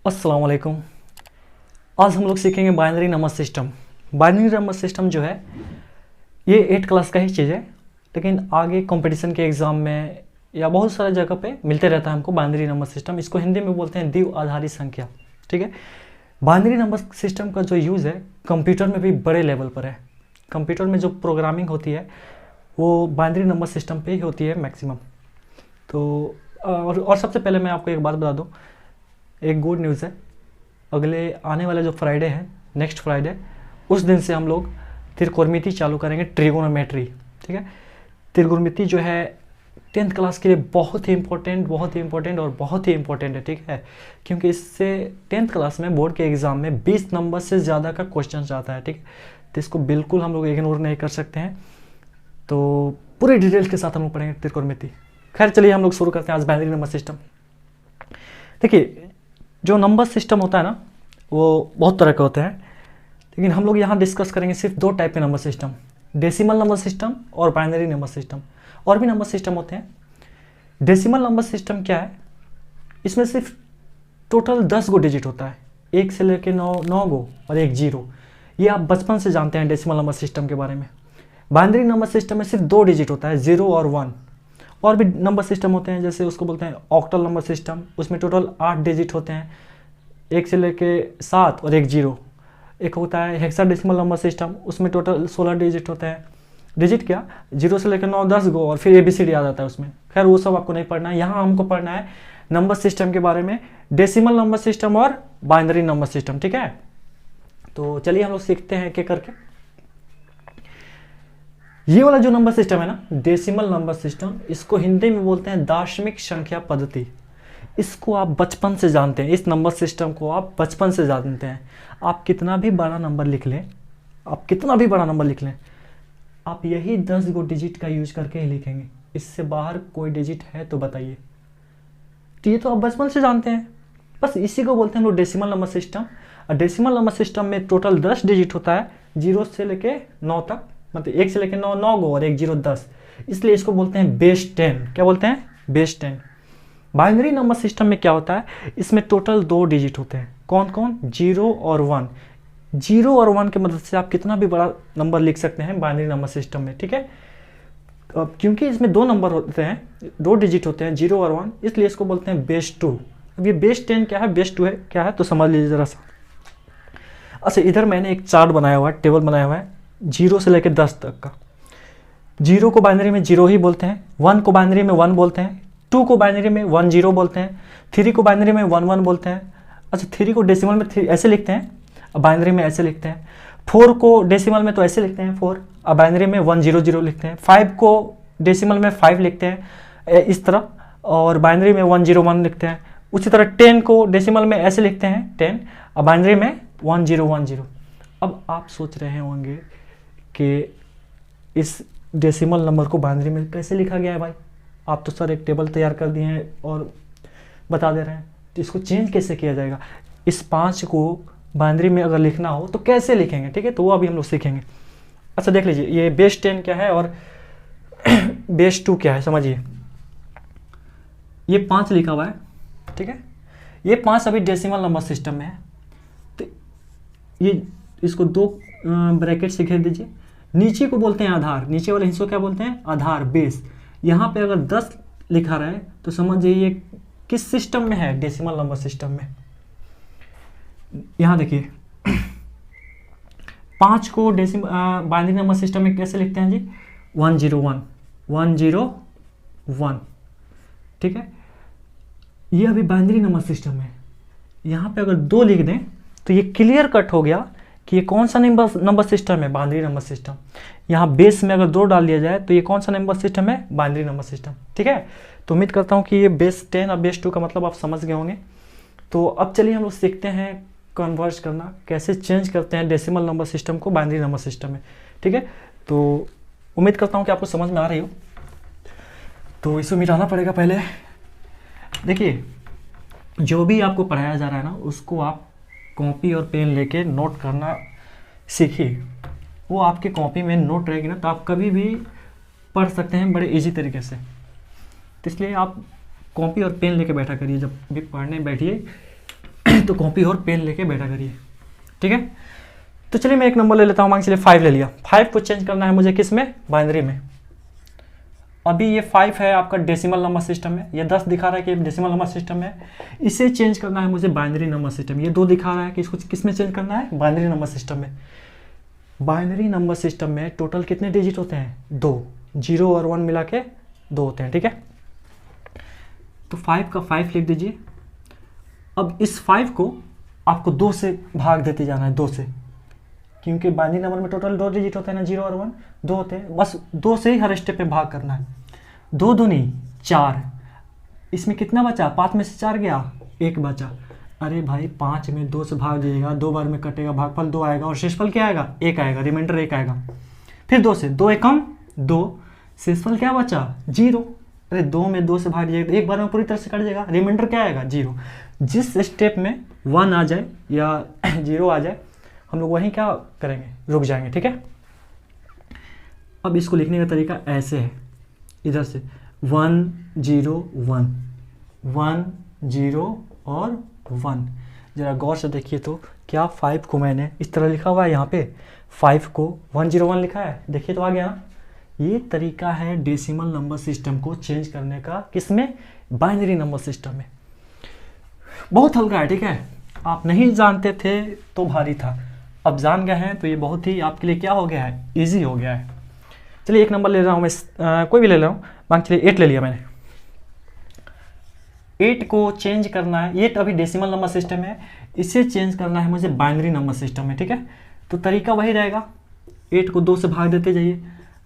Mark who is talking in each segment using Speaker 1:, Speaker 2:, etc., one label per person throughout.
Speaker 1: अस्सलाम वालेकुम। आज हम लोग सीखेंगे binary number system. Binary number system जो है ये 8 क्लास का ही चीज़ है, लेकिन आगे कंपटीशन के एग्ज़ाम में या बहुत सारे जगह पे मिलते रहता है हमको बाइनरी नंबर सिस्टम। इसको हिंदी में बोलते हैं द्विव आधारित संख्या। ठीक है, बाइनरी नंबर सिस्टम का जो यूज़ है कंप्यूटर में भी बड़े लेवल पर है। कंप्यूटर में जो प्रोग्रामिंग होती है वो बाइनरी नंबर सिस्टम पे ही होती है मैक्सिमम। तो और सबसे पहले मैं आपको एक बात बता दूं, एक गुड न्यूज़ है। अगले आने वाला जो फ्राइडे है, नेक्स्ट फ्राइडे, उस दिन से हम लोग त्रिकोणमिति चालू करेंगे, ट्रिगोनोमेट्री। ठीक है, त्रिकोणमिति जो है 10th क्लास के लिए बहुत ही इंपॉर्टेंट और बहुत ही इंपॉर्टेंट है। ठीक है, क्योंकि इससे 10th क्लास में बोर्ड के एग्ज़ाम में 20 नंबर से ज़्यादा का क्वेश्चन आता है। ठीक है, तो इसको बिल्कुल हम लोग इग्नोर नहीं कर सकते हैं। तो पूरे डिटेल्स के साथ हम लोग पढ़ेंगे त्रिकोणमिति। खैर चलिए हम लोग शुरू करते हैं आज बाइनरी नंबर सिस्टम। देखिए, जो नंबर सिस्टम होता है ना वो बहुत तरह के होते हैं, लेकिन हम लोग यहाँ डिस्कस करेंगे सिर्फ 2 टाइप के number system, decimal number system और बाइनरी नंबर सिस्टम। और भी नंबर सिस्टम होते हैं। डेसिमल नंबर सिस्टम क्या है, इसमें सिर्फ टोटल 10 गो डिजिट होता है, 1 से लेकर 9 गो और 1 जीरो। ये आप बचपन से जानते हैं डेसिमल नंबर सिस्टम के बारे में। बाइनरी नंबर सिस्टम में सिर्फ 2 डिजिट होता है, 0 और 1। और भी नंबर सिस्टम होते हैं, जैसे उसको बोलते हैं ऑक्टल नंबर सिस्टम। उसमें टोटल 8 डिजिट होते हैं, 1 से लेके 7 और 1 जीरो। एक होता है हेक्साडेसिमल नंबर सिस्टम, उसमें टोटल 16 डिजिट होते हैं। डिजिट क्या, 0 से लेकर 9 10 गो और फिर ABCD आ जाता है उसमें। खैर वो सब आपको नहीं पढ़ना है, यहाँ हमको पढ़ना है नंबर सिस्टम के बारे में, डेसिमल नंबर सिस्टम और बाइनरी नंबर सिस्टम। ठीक है, तो चलिए हम लोग सीखते हैं एक एक करके। ये वाला जो नंबर सिस्टम है ना, डेसिमल नंबर सिस्टम, इसको हिंदी में बोलते हैं दार्शनिक संख्या पद्धति। इसको आप बचपन से जानते हैं, इस नंबर सिस्टम को आप बचपन से जानते हैं। आप कितना भी बड़ा नंबर लिख लें, आप यही 10 गो डिजिट का यूज करके ही लिखेंगे। इससे बाहर कोई डिजिट है तो बताइए। तो ये तो आप बचपन से जानते हैं, बस इसी को बोलते हैं हम लोग डेसिमल नंबर सिस्टम। और डेसिमल नंबर सिस्टम में टोटल 10 डिजिट होता है, 0 से लेके 9 तक, मतलब 1 से लेकर 9 गो और 1 जीरो 10। इसलिए इसको बोलते हैं बेस 10। क्या बोलते हैं, बेस 10। बाइनरी नंबर सिस्टम में क्या होता है, इसमें टोटल 2 डिजिट होते हैं। कौन कौन, 0 और 1। 0 और 1 की मदद से आप कितना भी बड़ा नंबर लिख सकते हैं बाइनरी नंबर सिस्टम में। ठीक है, तो अब क्योंकि इसमें 2 नंबर होते हैं, 2 डिजिट होते हैं, 0 और 1, इसलिए इसको बोलते हैं बेस 2। अब ये बेस 10 क्या है, बेस 2 है क्या है, तो समझ लीजिए ज़रा सा। अच्छा, इधर मैंने एक चार्ट बनाया हुआ है, टेबल बनाया हुआ है 0 से लेकर 10 तक का। 0 को बाइनरी में 0 ही बोलते हैं, 1 को बाइनरी में 1 बोलते हैं, 2 को बाइनरी में 1 0 बोलते हैं, 3 को बाइनरी में 1 1 बोलते हैं। अच्छा, 3 को डेसिमल में 3 ऐसे लिखते हैं, अब बाइनरी में ऐसे लिखते हैं। 4 को डेसिमल में तो ऐसे लिखते हैं 4, अब बाइनरी में 1 0 0 लिखते हैं। 5 को डेसिमल में 5 लिखते हैं इस तरह, और बाइनरी में 1 0 1 लिखते हैं। उसी तरह 10 को डेसिमल में ऐसे लिखते हैं 10, अब बाइनरी में 1 0 1 0। अब आप सोच रहे होंगे कि इस डेसिमल नंबर को बाइनरी में कैसे लिखा गया है भाई, आप तो सर एक टेबल तैयार कर दिए हैं और बता दे रहे हैं, तो इसको चेंज कैसे किया जाएगा। इस 5 को बाइनरी में अगर लिखना हो तो कैसे लिखेंगे। ठीक है, तो वो अभी हम लोग सीखेंगे। अच्छा देख लीजिए, ये बेस 10 क्या है और बेस 2 क्या है, समझिए। ये 5 लिखा हुआ है, ठीक है, ये 5 अभी डेसिमल नंबर सिस्टम में है, तो ये इसको 2 ब्रैकेट से घेर दीजिए। नीचे को बोलते हैं आधार, नीचे वाले हिस्सों क्या बोलते हैं, आधार, बेस। यहाँ पे अगर 10 लिखा रहा है तो समझ जाइए किस सिस्टम में है, डेसिमल नंबर सिस्टम में। यहाँ देखिए 5 को डेसिमल बाइनरी नंबर सिस्टम में कैसे लिखते हैं जी, 1 0 1 1 0 1। ठीक है, ये अभी बाइनरी नंबर सिस्टम है। यहाँ पे अगर 2 लिख दें तो ये क्लियर कट हो गया कि ये कौन सा नंबर सिस्टम है, बाइनरी नंबर सिस्टम। यहाँ बेस में अगर 2 डाल दिया जाए तो ये कौन सा नंबर सिस्टम है, बाइनरी नंबर सिस्टम। ठीक है, तो उम्मीद करता हूँ कि ये बेस 10 और बेस 2 का मतलब आप समझ गए होंगे। तो अब चलिए हम लोग सीखते हैं कन्वर्ट करना, कैसे चेंज करते हैं डेसिमल नंबर सिस्टम को बाइनरी नंबर सिस्टम में। ठीक है, तो उम्मीद करता हूँ कि आपको समझ में आ रही हो। तो इसको मिटाना पड़ेगा पहले। देखिए, जो भी आपको पढ़ाया जा रहा है ना, उसको आप कॉपी और पेन लेके नोट करना सीखिए। वो आपके कॉपी में नोट रहेगी ना, तो आप कभी भी पढ़ सकते हैं बड़े इजी तरीके से। तो इसलिए आप कॉपी और पेन लेके बैठा करिए, जब भी पढ़ने बैठिए तो कॉपी और पेन लेके बैठा करिए, ठीक है। तो चलिए मैं एक नंबर ले लेता हूँ, मान चलिए 5 ले लिया। 5 को चेंज करना है मुझे किस में, बाइनरी में। अभी ये 5 है आपका डेसिमल नंबर सिस्टम में, ये 10 दिखा रहा है कि डेसिमल नंबर सिस्टम में, इसे चेंज करना है मुझे बाइनरी नंबर सिस्टम। ये 2 दिखा रहा है कि इसको किस में चेंज करना है, बाइनरी नंबर सिस्टम में। बाइनरी नंबर सिस्टम में टोटल कितने डिजिट होते हैं, 2, 0 और 1 मिला के 2 होते हैं, ठीक है। तो 5 का 5 लिख दीजिए। अब इस 5 को आपको 2 से भाग देते जाना है, 2 से, क्योंकि बाइनरी नंबर में टोटल 2 डिजिट होते हैं ना, 0 और 1 2 होते हैं, बस 2 से ही हर स्टेप पे भाग करना है। 2 दूनी 4, इसमें कितना बचा, 5 में से 4 गया, 1 बचा। अरे भाई 5 में 2 से भाग दीजिएगा, 2 बार में कटेगा, भागफल 2 आएगा और शेषफल क्या आएगा, 1 आएगा, रिमाइंडर 1 आएगा। फिर 2 से 2 एकम 2, शेषफल क्या बचा, 0। अरे 2 में 2 से भाग दीजिएगा, 1 बार में पूरी तरह से कट जाएगा, रिमाइंडर क्या आएगा, 0। जिस स्टेप में 1 आ जाए या 0 आ जाए, हम लोग वहीं क्या करेंगे, रुक जाएंगे, ठीक है। अब इसको लिखने का तरीका ऐसे है, इधर से 1 0 1 1 0 और 1। ज़रा गौर से देखिए तो क्या 5 को मैंने इस तरह लिखा हुआ है, यहाँ पे 5 को 1 0 1 लिखा है, देखिए तो आ गया ना। ये तरीका है डेसिमल नंबर सिस्टम को चेंज करने का, किसमें, बाइनरी नंबर सिस्टम में। बहुत हल्का है, ठीक है। आप नहीं जानते थे तो भारी था, अब जान गए हैं तो ये बहुत ही आपके लिए क्या हो गया है, ईजी हो गया है। चलिए एक नंबर ले रहा हूँ मैं, कोई भी ले रहा हूँ, मान चलिए 8 ले लिया मैंने। 8 को चेंज करना है, 8 अभी डेसिमल नंबर सिस्टम है, इसे चेंज करना है मुझे बाइनरी नंबर सिस्टम में, ठीक है। तो तरीका वही रहेगा, 8 को 2 से भाग देते जाइए,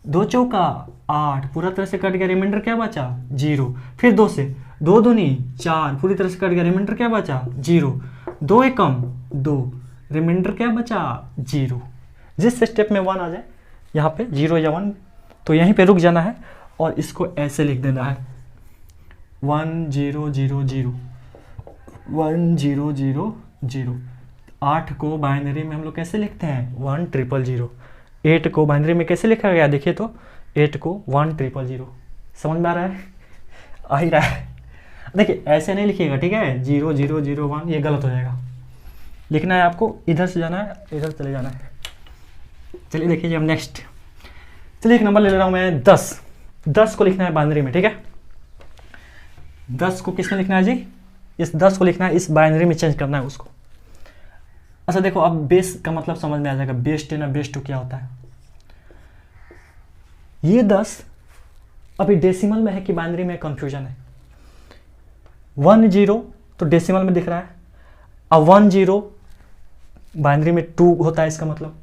Speaker 1: 2 चौका 8, पूरा तरह से कट गया, रिमाइंडर क्या बचा, 0। फिर 2 से 2 दूनी 4, पूरी तरह से कट गया, रिमाइंडर क्या बचा, 0। 2 एकम 2, रिमाइंडर क्या बचा, 0। जिस स्टेप में 1 आ जाए, यहाँ पे 0 या 1, तो यहीं पे रुक जाना है और इसको ऐसे लिख देना है 1 0 0 0 1 0 0 0। 8 को बाइनरी में हम लोग कैसे लिखते हैं, 1 0 0 0। 8 को बाइनरी में कैसे लिखा गया, देखिए तो 8 को 1 0 0 0। समझ में आ रहा है, आ ही रहा है। देखिए ऐसे नहीं लिखिएगा, ठीक है, 0 0 0 1 ये गलत हो जाएगा। लिखना है आपको, इधर से जाना है, इधर चले जाना है। चलिए देखिए हम नेक्स्ट, चलिए एक नंबर ले रहा हूँ मैं 10। 10 को लिखना है बाइनरी में, ठीक है। 10 को किसमें लिखना है जी, इस 10 को लिखना है, इस बाइनरी में चेंज करना है उसको। अच्छा देखो अब बेस का मतलब समझ में आ जाएगा, बेस 10 और बेस 2 क्या होता है। ये 10 अभी डेसिमल में है कि बाइनरी में, कंफ्यूजन है। 1 0 तो डेसिमल में दिख रहा है, अब 1 0 बाइनरी में 2 होता है, इसका मतलब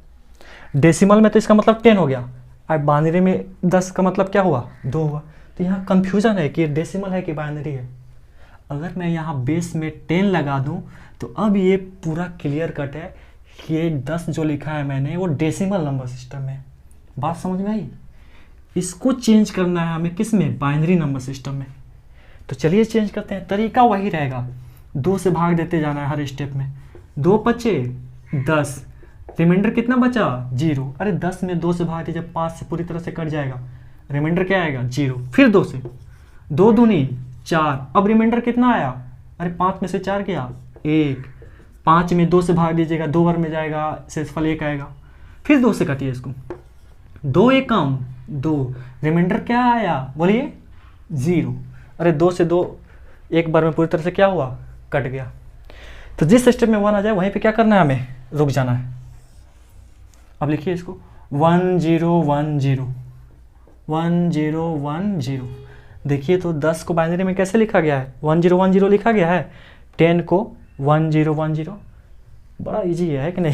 Speaker 1: डेसिमल में तो इसका मतलब 10 हो गया, अब बाइनरी में 10 का मतलब क्या हुआ, 2 हुआ। तो यहाँ कंफ्यूजन है कि डेसिमल है कि बाइनरी है। अगर मैं यहाँ बेस में 10 लगा दूँ तो अब ये पूरा क्लियर कट है कि ये 10 जो लिखा है मैंने वो डेसिमल नंबर सिस्टम में। बात समझ में आई, इसको चेंज करना है हमें किस में, बाइनरी नंबर सिस्टम में। तो चलिए चेंज करते हैं, तरीका वही रहेगा, 2 से भाग देते जाना है हर स्टेप में। 2 पचे 10, रिमाइंडर कितना बचा, 0। अरे 10 में 2 से भाग दीजिए, 5 से पूरी तरह से कट जाएगा, रिमाइंडर क्या आएगा, 0। फिर 2 से 2 दूनी 4, अब रिमाइंडर कितना आया, अरे 5 में से 4 गया, 1। 5 में 2 से भाग दीजिएगा, 2 बार में जाएगा, शेषफल 1 आएगा। फिर 2 से काटिए इसको, 2 एकम 2, रिमाइंडर क्या आया, बोलिए 0। अरे 2 से 2 एक बार में पूरी तरह से क्या हुआ, कट गया। तो जिस स्टेप में 1 आ जाए वहीं पे क्या करना है, हमें रुक जाना है। अब लिखिए इसको 1 0 1 0 1 0 1 0। देखिए तो 10 को बाइनरी में कैसे लिखा गया है, 1 0 1 0 लिखा गया है। 10 को 1 0 1 0, बड़ा इजी है कि नहीं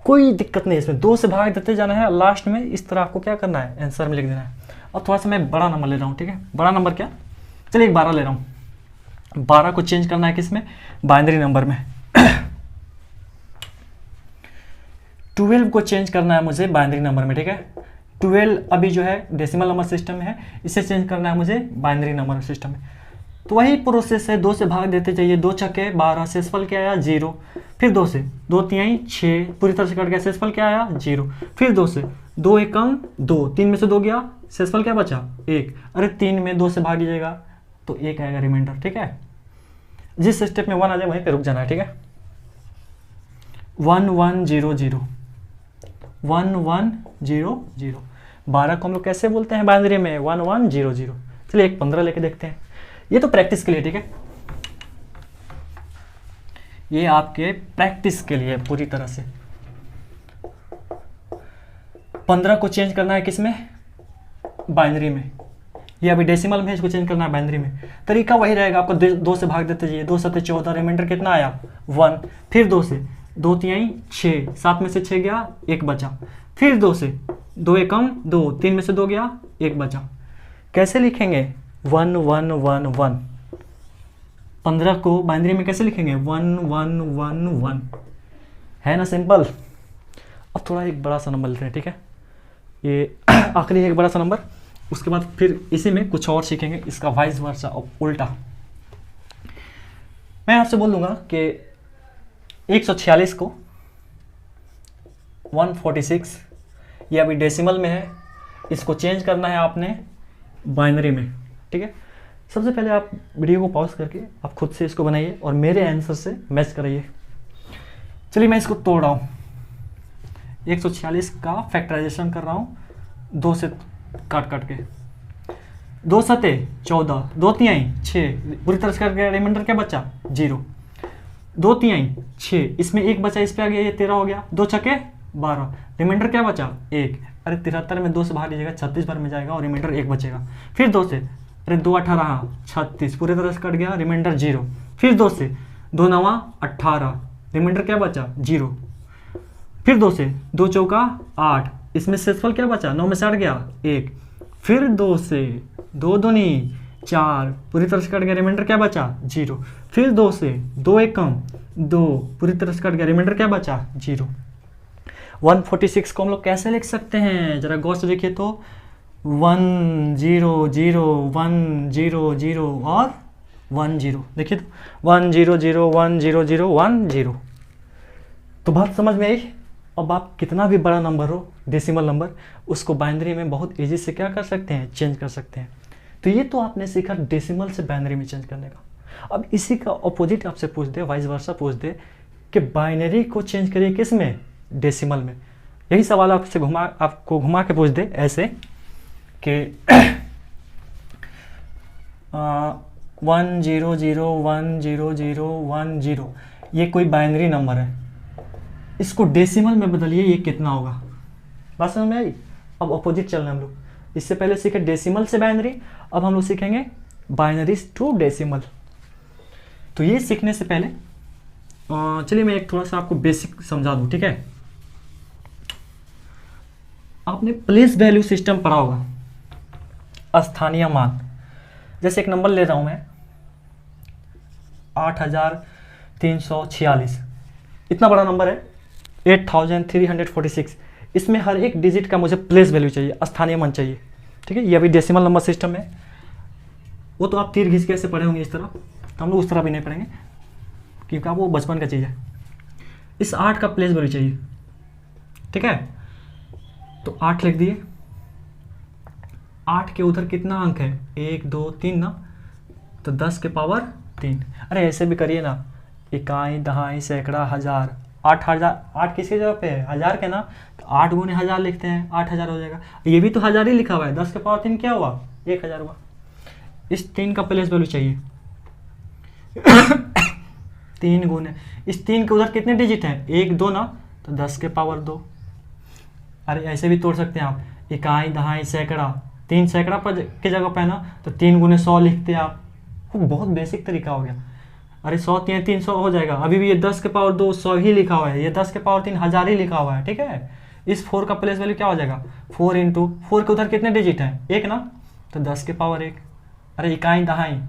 Speaker 1: कोई दिक्कत नहीं इसमें, 2 से भाग देते जाना है, लास्ट में इस तरह आपको क्या करना है, आंसर में लिख देना है। अब थोड़ा सा मैं बड़ा नंबर ले रहा हूँ, ठीक है। बड़ा नंबर क्या, चलिए एक 12 ले रहा हूँ। 12 को चेंज करना है किसमें, बाइनरी नंबर में। 12 को चेंज करना है मुझे बाइनरी नंबर में, ठीक है। 12 अभी जो है डेसिमल नंबर सिस्टम में है, इसे चेंज करना है मुझे बाइनरी नंबर सिस्टम में। तो वही प्रोसेस है, 2 से भाग देते जाइए, 2 छक्के 12, शेषफल क्या आया, 0। फिर 2 से 2 तिहाई 6, पूरी तरह से कट गया, शेषफल क्या आया, 0। फिर 2 से 2 एकम 2, 3 में से 2 गया, शेषफल क्या बचा, 1। अरे 3 में 2 से भाग दीजिएगा तो 1 आएगा रिमाइंडर, ठीक है। जिस स्टेप में 1 आ जाए वहीं पे रुक जाना है, ठीक है। 1 1 0 0 1 1 0 0। 12 को हम लोग कैसे बोलते हैं बाइनरी में? 1 1 0 0। चलिए एक 15 लेके देखते हैं। ये तो प्रैक्टिस के लिए, ठीक है, ये आपके प्रैक्टिस के लिए पूरी तरह से। 15 को चेंज करना है किस में? बाइनरी में। ये अभी डेसिमल में, इसको चेंज करना है बाइनरी में। तरीका वही रहेगा, आपको 2 से भाग देते जाइए। 2 7 14, रिमाइंडर कितना आया? 1। फिर 2 से 2 3 6, 7 में से 6 गया, 1 बचा। फिर 2 से 2 1 2, 3 में से 2 गया, 1 बचा। कैसे लिखेंगे? 1 1 1 1। 15 को बाइनरी में कैसे लिखेंगे? 1 1 1 1। है ना सिंपल। अब थोड़ा एक बड़ा सा नंबर लेते हैं, ठीक है, ये आखिरी एक बड़ा सा नंबर। उसके बाद फिर इसी में कुछ और सीखेंगे, इसका वाइस वर्सा और उल्टा। मैं आपसे बोल दूंगा कि 146 को 146, ये अभी डेसिमल में है, इसको चेंज करना है आपने बाइनरी में, ठीक है। सबसे पहले आप वीडियो को पॉज करके आप खुद से इसको बनाइए और मेरे आंसर से मैच कराइए। चलिए मैं इसको तोड़ रहा हूँ। 146 का फैक्टराइजेशन कर रहा हूँ 2 से काट के। 2 7 14, 2 3 6, बुरी तरह से करके रिमाइंडर क्या बचा? 0। 2 3 6, इसमें 1 बचा, इस पे आ गया, ये 13 हो गया। 2 छक्के 12, रिमाइंडर क्या बचा? 1। अरे 73 में 2 से बाहर लीजिएगा, 36 बार में जाएगा और रिमाइंडर 1 बचेगा। फिर 2 से, अरे 2 18 36, पूरी तरह से कट गया, रिमाइंडर 0। फिर 2 से 2 9 18, रिमाइंडर क्या बचा? 0। फिर 2 से 2 चौका 8, इसमें शेषफल क्या बचा? 9 में से 8 गया, 1। फिर 2 से 2 दूनी 4, पूरी तरह से कट गया, रिमाइंडर क्या बचा? 0। फिर 2 से 2 1 2, पूरी तरह से कट गया, रिमाइंडर क्या बचा? 0। 146 को हम लोग कैसे लिख सकते हैं? जरा गौर से देखिए तो 1 0 0 1 0 0 और 1 0। देखिए तो 1 0 0 1 0 0 1 0। तो बात समझ में आई। अब आप कितना भी बड़ा नंबर हो, डेसिमल नंबर, उसको बाइनरी में बहुत इजी से क्या कर सकते हैं? चेंज कर सकते हैं। तो ये तो आपने सीखा डेसिमल से बाइनरी में चेंज करने का। अब इसी का ऑपोजिट आपसे पूछ दे, वाइस वर्सा पूछ दे कि बाइनरी को चेंज करिए किस में? डेसिमल में। यही सवाल आपको घुमा के पूछ दे ऐसे कि 1 0 0 1 0 0 1 0, ये कोई बाइनरी नंबर है, इसको डेसिमल में बदलिए, ये कितना होगा? बात समझ में आई। अब अपोजिट चलना हम लोग। इससे पहले सीखे डेसिमल से बाइनरी, अब हम लोग सीखेंगे बाइनरीज टू डेसिमल। तो ये सीखने से पहले चलिए मैं एक थोड़ा सा आपको बेसिक समझा दूं, ठीक है। आपने प्लेस वैल्यू सिस्टम पढ़ा होगा, स्थानीय मान। जैसे एक नंबर ले रहा हूं मैं 8346, इतना बड़ा नंबर है 8346। इसमें हर एक डिजिट का मुझे प्लेस वैल्यू चाहिए, स्थानीय मान चाहिए, ठीक है। ये अभी डेसिमल नंबर सिस्टम है। वो तो आप तीर घिस के ऐसे पढ़े होंगे इस तरह, तो हम लोग उस तरह भी नहीं पढ़ेंगे क्योंकि आप वो बचपन का चीज़ है। इस 8 का प्लेस वैल्यू चाहिए, ठीक है। तो 8 लिख दिए। 8 के उधर कितना अंक है? 1 2 3 ना, तो 10 के पावर 3। अरे ऐसे भी करिए ना, इकाई दहाई सैकड़ा हजार। 8 किसके जगह पे है? हजार के ना, तो 8 गुने 1000 लिखते हैं, 8000 हो जाएगा। ये भी तो 1000 ही लिखा हुआ है, 10 के पावर 3 क्या हुआ? 1000 हुआ। इस 3 का प्लेस वैल्यू चाहिए 3 गुने, इस 3 के उधर कितने डिजिट हैं? 1 2 ना, तो 10 के पावर 2। अरे ऐसे भी तोड़ सकते हैं आप, इकाई दहाई सैकड़ा, 3 सैकड़ा पर की जगह पे है ना, तो 3 गुने 100 लिखते हैं आप। बहुत बेसिक तरीका हो गया। अरे 100 3 300 हो जाएगा। अभी भी ये 10 के पावर 2 100 ही लिखा हुआ है, ये 10 के पावर 3 1000 ही लिखा हुआ है, ठीक है। इस 4 का प्लेस वैल्यू क्या हो जाएगा? 4 इंटू 4 के उधर कितने डिजिट हैं? 1 ना, तो 10 के पावर 1। अरे इकाई दहाई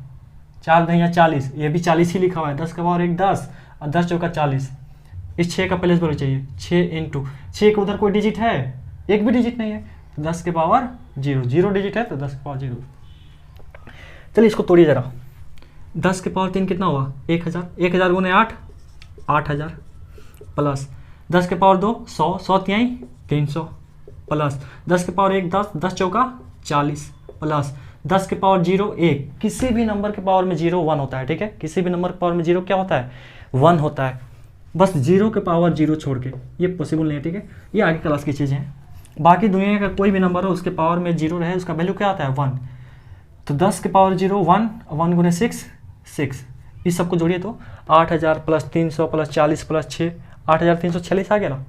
Speaker 1: 4 दहिया 40, ये भी 40 ही लिखा हुआ है, 10 के पावर 1 10 और 10 चौका 40। इस 6 का प्लेस वैल्यू चाहिए 6 इंटू 6 के उधर कोई डिजिट है? एक भी डिजिट नहीं है, तो 10 के पावर 0, 0 डिजिट है तो 10 के पावर 0। चलिए इसको तोड़िए जरा। 10 के पावर 3 कितना हुआ? 1000। 1000 गुने 8 8000 प्लस 10 के पावर 2 100, 100 300 प्लस 10 के पावर 1 10, 10 चौका 40 प्लस 10 के पावर 0 1, किसी भी नंबर के पावर में 0 1 होता है, ठीक है, किसी भी नंबर के पावर में 0 क्या होता है 1 होता है, बस 0 के पावर 0 छोड़ के, ये पॉसिबल नहीं है, ठीक है, ये आगे क्लास की चीज़ें हैं। बाकी दुनिया का कोई भी नंबर हो उसके पावर में 0 रहे, उसका वैल्यू क्या आता है 1। तो 10 के पावर 0 1, 1 गुने 6 6, इस सबको जोड़िए तो 8000 प्लस 300 प्लस 40 प्लस 6, 8346 आ गया ना।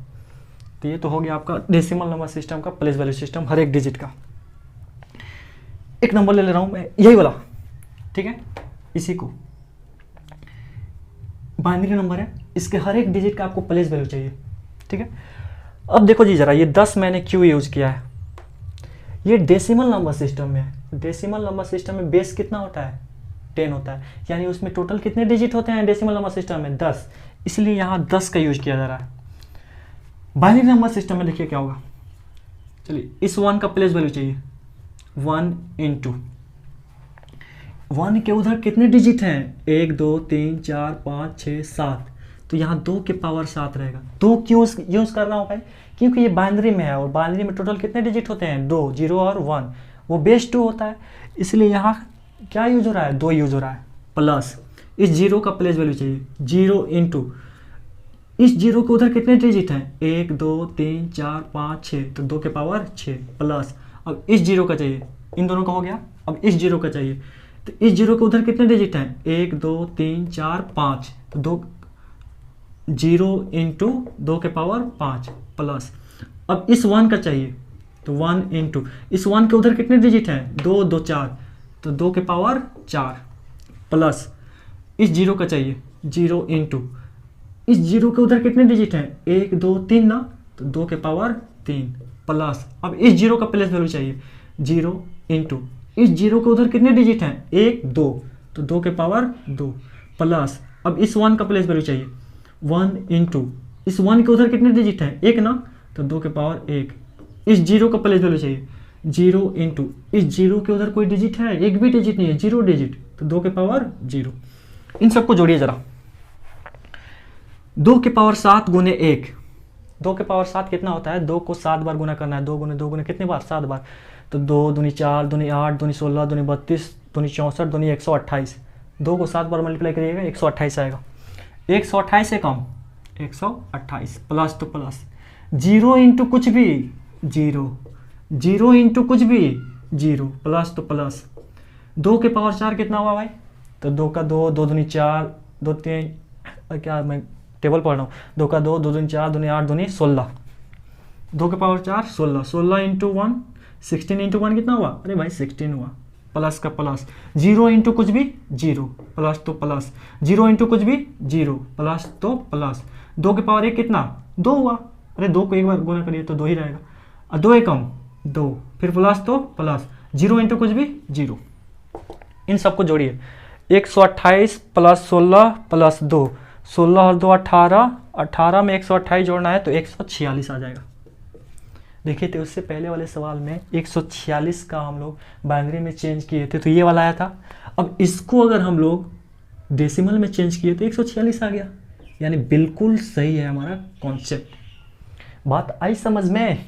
Speaker 1: तो ये तो हो गया आपका डेसिमल नंबर सिस्टम का प्लेस वैल्यू सिस्टम, हर एक डिजिट का। एक नंबर ले रहा हूँ मैं, यही वाला, ठीक है, इसी को बाइनरी नंबर है, इसके हर एक डिजिट का आपको प्लेस वैल्यू चाहिए, ठीक है। अब देखो जी जरा, ये 10 मैंने क्यों यूज किया है, ये डेसिमल नंबर सिस्टम में है। डेसिमल नंबर सिस्टम में बेस कितना होता है 10 होता है, यानी उसमें टोटल कितने डिजिट होते हैं डेसिमल नंबर सिस्टम में 10, इसलिए यहाँ 10 का यूज किया जा रहा है। बाइनरी नंबर सिस्टम में देखिए क्या होगा, चलिए इस 1 का प्लेस वैल्यू चाहिए 1 इंटू 1 के उधर कितने डिजिट हैं 1 2 3 4 5 6 7, तो यहाँ 2 के पावर 7 रहेगा। 2 क्यों यूज़ कर रहा हूँ भाई, क्योंकि ये बाइनरी में है और बाइनरी में टोटल कितने डिजिट होते हैं 2, 0 और 1, वो बेस 2 होता है, इसलिए यहाँ क्या यूज हो रहा है 2 यूज हो रहा है। प्लस इस 0 का प्लेस वैल्यू चाहिए 0 इंटू इस 0 के उधर कितने डिजिट हैं 1 2 3 4 5 6, तो 2 के पावर 6 प्लस अब इस 0 का चाहिए, इन दोनों का हो गया, अब इस 0 का चाहिए, तो इस 0 के उधर कितने डिजिट हैं 1 2 3 4 5, तो 2 0 इंटू 2 के पावर 5 प्लस अब इस 1 का चाहिए, तो 1 इंटू इस 1 के उधर कितने डिजिट हैं 2 2 4, तो 2 के पावर 4 प्लस इस 0 का चाहिए 0 इंटू इस 0 के उधर कितने डिजिट हैं 1 2 3 ना, तो 2 के पावर 3 प्लस अब इस 0 का प्लेस वैल्यू चाहिए 0 इंटू इस 0 के उधर कितने डिजिट हैं 1 2, तो 2 के पावर 2 प्लस अब इस 1 का प्लेस वैल्यू चाहिए 1 इंटू इस 1 के उधर कितने डिजिट हैं 1 ना, तो 2 के पावर 1, इस 0 का प्लेस वैल्यू चाहिए 0 इंटू इस 0 के उधर कोई डिजिट है, एक भी डिजिट नहीं है 0 डिजिट, तो 2 के पावर 0। इन सबको जोड़िए जरा, 2 के पावर 7 गुने 1, 2 के पावर 7 कितना होता है 2 को 7 बार गुना करना है, 2 गुने कितने बार 7 बार, तो 2 दूनी 4 दूनी 8 दूनी 16 दूनी 32 दूनी 64 दूनी 128, 2 को 7 बार मल्टीप्लाई करिएगा 128 आएगा, 128 से कम 128 प्लस तो प्लस 0 इंटू कुछ भी 0, 0 इंटू कुछ भी 0 प्लस तो प्लस 2 के पावर 4 कितना हुआ भाई, तो 2 का 2 2 दूनी 4 2 3, क्या मैं टेबल पढ़ रहा हूँ, 2 का 2 2 दूनी 4 दूनी 8 दूनी 16, 2 के पावर 4 16, 16 इंटू 1 16 इंटू 1 कितना हुआ, अरे भाई 16 हुआ, प्लस का प्लस 0 इंटू कुछ भी 0 प्लस तो प्लस 0 इंटू कुछ भी 0 प्लस तो प्लस 2 के पावर 1 कितना 2 हुआ, अरे 2 को एक बार गुना करिए तो 2 ही रहेगा, और 2 एकम 2 फिर प्लस तो प्लस 0 इंटू कुछ भी 0। इन सबको जोड़िए 128 प्लस 16 प्लस 2, 16 और 2 18, 18 में 128 जोड़ना है तो 146 आ जाएगा। देखिए तो उससे पहले वाले सवाल में 146 का हम लोग बाइनरी में चेंज किए थे तो ये वाला आया था, अब इसको अगर हम लोग डेसिमल में चेंज किए तो 146 आ गया, यानी बिल्कुल सही है हमारा कॉन्सेप्ट। बात आई समझ में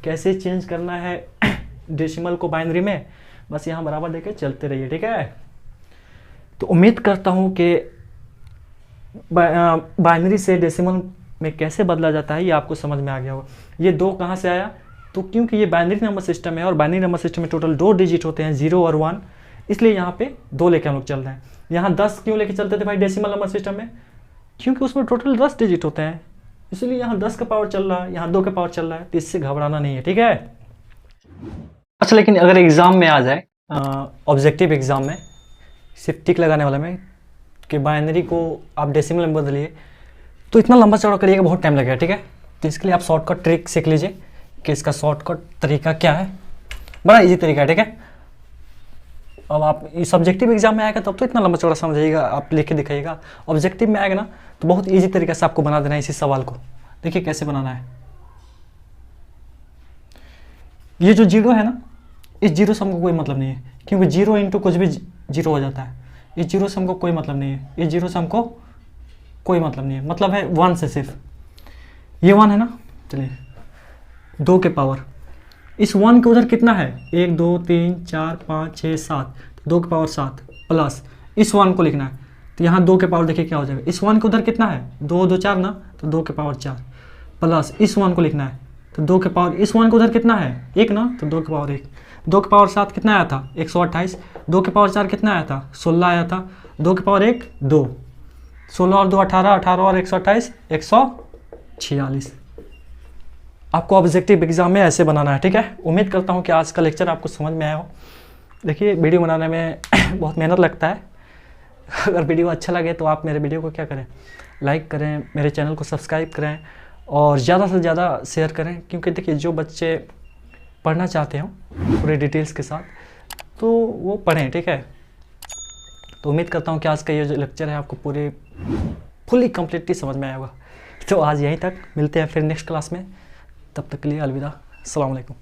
Speaker 1: कैसे चेंज करना है डेसिमल को बाइनरी में, बस यहाँ बराबर देके चलते रहिए, ठीक है। तो उम्मीद करता हूँ कि बाइनरी से डेसिमल में कैसे बदला जाता है ये आपको समझ में आ गया होगा। ये 2 कहाँ से आया, तो क्योंकि ये बाइनरी नंबर सिस्टम है और बाइनरी नंबर सिस्टम में टोटल 2 डिजिट होते हैं 0 और 1, इसलिए यहाँ पे 2 लेके हम लोग चल रहे हैं। यहाँ 10 क्यों लेके चलते थे भाई डेसिमल नंबर सिस्टम में, क्योंकि उसमें टोटल 10 डिजिट होते हैं, इसलिए यहाँ 10 का पावर चल रहा है, यहाँ 2 का पावर चल रहा है, तो इससे घबराना नहीं है, ठीक है। अच्छा लेकिन अगर एग्जाम में आ जाए, ऑब्जेक्टिव एग्जाम में सिर्फ टिक लगाने वाला में कि बाइनरी को आप डेसिमल में बदलिए, तो इतना लंबा चौड़ा करिएगा, बहुत टाइम लगेगा, ठीक है। तो इसके लिए आप शॉर्टकट ट्रिक सीख लीजिए कि इसका शॉर्टकट तरीका क्या है, बड़ा इजी तरीका है, ठीक है। अब आप इस ऑब्जेक्टिव एग्जाम में आएगा तब तो इतना लंबा चौड़ा समझिएगा, आप लिख के दिखाइएगा। ऑब्जेक्टिव में आएगा ना तो बहुत इजी तरीके से आपको बना देना है इसी सवाल को। देखिए कैसे बनाना है, ये जो 0 है ना, इस 0 से हमको कोई मतलब नहीं है, क्योंकि 0 इंटू कुछ भी 0 हो जाता है, इस 0 से हमको कोई मतलब नहीं है, इस 0 से हमको कोई मतलब नहीं है, मतलब है 1 से, सिर्फ ये 1 है ना। चलिए 2 के पावर इस 1 के उधर कितना है, 1 2 3 4 5 6 7, तो 2 की पावर 7 प्लस इस 1 को लिखना है, तो यहाँ 2 के पावर देखिए क्या हो जाएगा, इस 1 के उधर कितना है 2 2 4 ना, तो 2 के पावर 4 प्लस इस 1 को लिखना है, तो 2 के पावर इस 1 के उधर कितना है 1 ना, तो 2 के पावर 1, 2 के पावर 7 कितना आया था 128, 2 के पावर 4 कितना आया था 16 आया था, 2 के पावर 1 2, 16 और 2 18, 18 और 128 146। आपको ऑब्जेक्टिव एग्जाम में ऐसे बनाना है, ठीक है। उम्मीद करता हूँ कि आज का लेक्चर आपको समझ में आया हो। देखिए वीडियो बनाने में बहुत मेहनत लगता है। अगर वीडियो अच्छा लगे तो आप मेरे वीडियो को क्या करें, लाइक करें, मेरे चैनल को सब्सक्राइब करें और ज़्यादा से ज़्यादा शेयर करें, क्योंकि देखिए जो बच्चे पढ़ना चाहते हो पूरे डिटेल्स के साथ तो वो पढ़ें, ठीक है। तो उम्मीद करता हूँ कि आज का ये जो लेक्चर है आपको पूरे फुली कम्प्लीटली समझ में आया होगा। तो आज यहीं तक, मिलते हैं फिर नेक्स्ट क्लास में, तब तक के लिए अलविदा, अस्सलाम वालेकुम।